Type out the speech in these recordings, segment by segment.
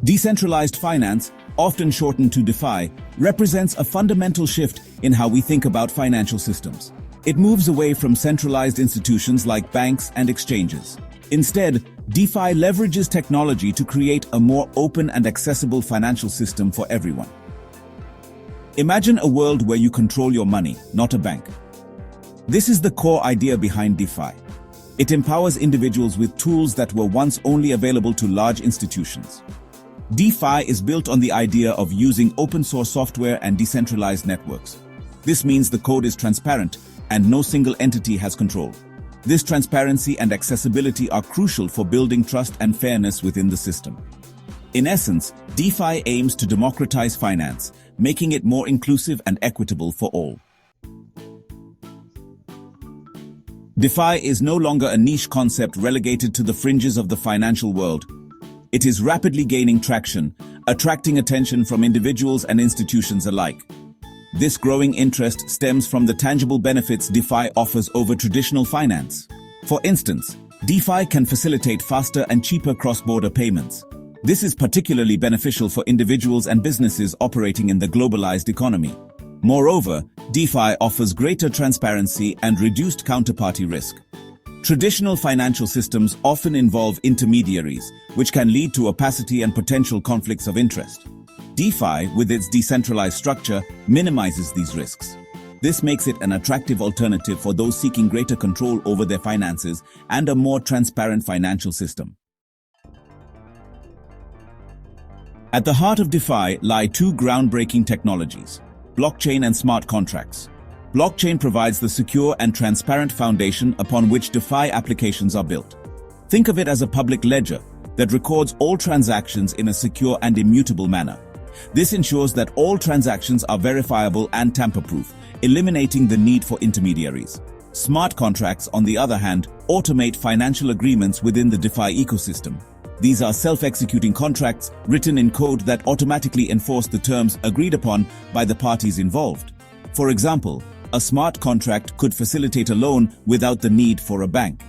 Decentralized finance, often shortened to DeFi, represents a fundamental shift in how we think about financial systems. It moves away from centralized institutions like banks and exchanges. Instead, DeFi leverages technology to create a more open and accessible financial system for everyone. Imagine a world where you control your money, not a bank. This is the core idea behind DeFi. It empowers individuals with tools that were once only available to large institutions. DeFi is built on the idea of using open-source software and decentralized networks. This means the code is transparent and no single entity has control. This transparency and accessibility are crucial for building trust and fairness within the system. In essence, DeFi aims to democratize finance, making it more inclusive and equitable for all. DeFi is no longer a niche concept relegated to the fringes of the financial world. It is rapidly gaining traction, attracting attention from individuals and institutions alike. This growing interest stems from the tangible benefits DeFi offers over traditional finance. For instance, DeFi can facilitate faster and cheaper cross-border payments. This is particularly beneficial for individuals and businesses operating in the globalized economy. Moreover, DeFi offers greater transparency and reduced counterparty risk. Traditional financial systems often involve intermediaries, which can lead to opacity and potential conflicts of interest. DeFi, with its decentralized structure, minimizes these risks. This makes it an attractive alternative for those seeking greater control over their finances and a more transparent financial system. At the heart of DeFi lie two groundbreaking technologies: blockchain and smart contracts. Blockchain provides the secure and transparent foundation upon which DeFi applications are built. Think of it as a public ledger that records all transactions in a secure and immutable manner. This ensures that all transactions are verifiable and tamper-proof, eliminating the need for intermediaries. Smart contracts, on the other hand, automate financial agreements within the DeFi ecosystem. These are self-executing contracts written in code that automatically enforce the terms agreed upon by the parties involved. For example, a smart contract could facilitate a loan without the need for a bank.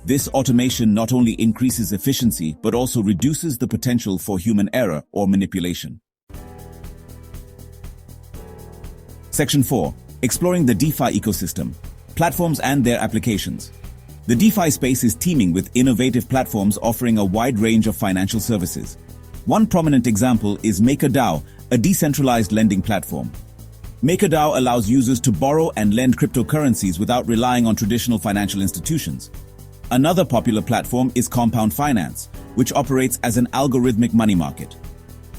This automation not only increases efficiency but also reduces the potential for human error or manipulation. Section 4. Exploring the DeFi ecosystem, platforms and their applications. The DeFi space is teeming with innovative platforms offering a wide range of financial services. One prominent example is MakerDAO, a decentralized lending platform. MakerDAO allows users to borrow and lend cryptocurrencies without relying on traditional financial institutions. Another popular platform is Compound Finance, which operates as an algorithmic money market.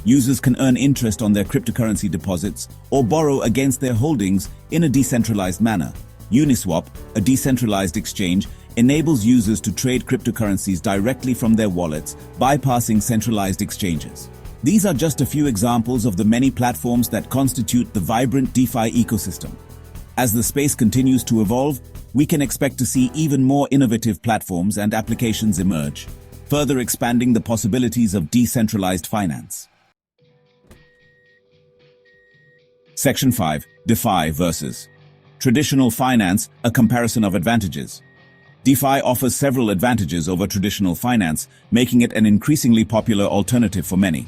Users can earn interest on their cryptocurrency deposits or borrow against their holdings in a decentralized manner. Uniswap, a decentralized exchange, enables users to trade cryptocurrencies directly from their wallets, bypassing centralized exchanges. These are just a few examples of the many platforms that constitute the vibrant DeFi ecosystem. As the space continues to evolve, we can expect to see even more innovative platforms and applications emerge, further expanding the possibilities of decentralized finance. Section 5. DeFi versus traditional finance, a comparison of advantages. DeFi offers several advantages over traditional finance, making it an increasingly popular alternative for many.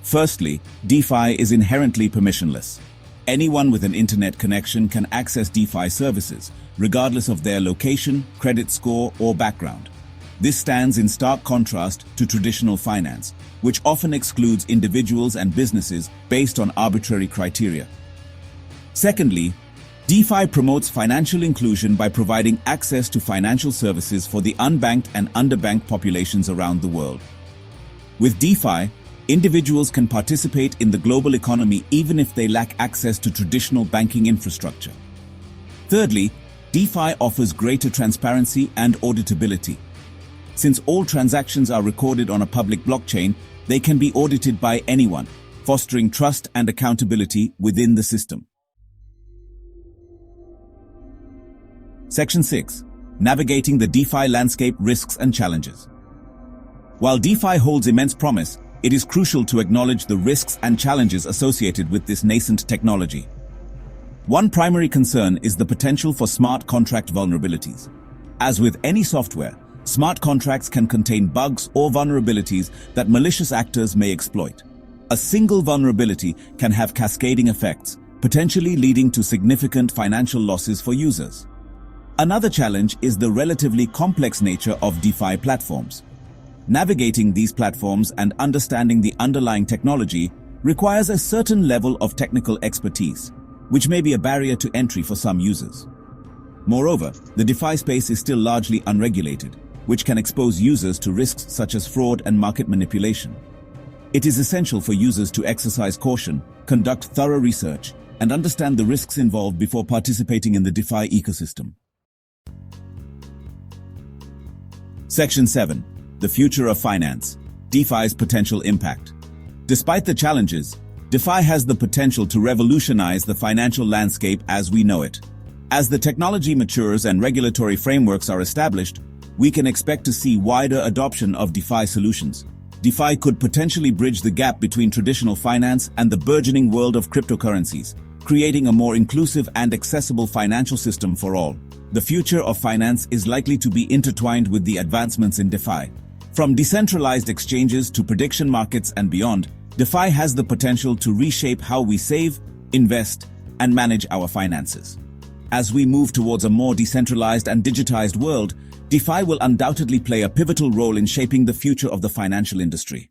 Firstly, DeFi is inherently permissionless. Anyone with an internet connection can access DeFi services, regardless of their location, credit score, or background. This stands in stark contrast to traditional finance, which often excludes individuals and businesses based on arbitrary criteria. Secondly, DeFi promotes financial inclusion by providing access to financial services for the unbanked and underbanked populations around the world. With DeFi, individuals can participate in the global economy even if they lack access to traditional banking infrastructure. Thirdly, DeFi offers greater transparency and auditability. Since all transactions are recorded on a public blockchain, they can be audited by anyone, fostering trust and accountability within the system. Section 6. Navigating the DeFi landscape, risks and challenges. While DeFi holds immense promise, it is crucial to acknowledge the risks and challenges associated with this nascent technology. One primary concern is the potential for smart contract vulnerabilities. As with any software, Smart contracts can contain bugs or vulnerabilities that malicious actors may exploit. A single vulnerability can have cascading effects, potentially leading to significant financial losses for users. Another challenge is the relatively complex nature of DeFi platforms. Navigating these platforms and understanding the underlying technology requires a certain level of technical expertise, which may be a barrier to entry for some users. Moreover, the DeFi space is still largely unregulated, which can expose users to risks such as fraud and market manipulation. It is essential for users to exercise caution, conduct thorough research, and understand the risks involved before participating in the DeFi ecosystem. Section 7. The future of finance. DeFi's potential impact. Despite the challenges, DeFi has the potential to revolutionize the financial landscape as we know it. As the technology matures and regulatory frameworks are established, we can expect to see wider adoption of DeFi solutions. DeFi could potentially bridge the gap between traditional finance and the burgeoning world of cryptocurrencies, creating a more inclusive and accessible financial system for all. The future of finance is likely to be intertwined with the advancements in DeFi. From decentralized exchanges to prediction markets and beyond, DeFi has the potential to reshape how we save, invest, and manage our finances. As we move towards a more decentralized and digitized world, DeFi will undoubtedly play a pivotal role in shaping the future of the financial industry.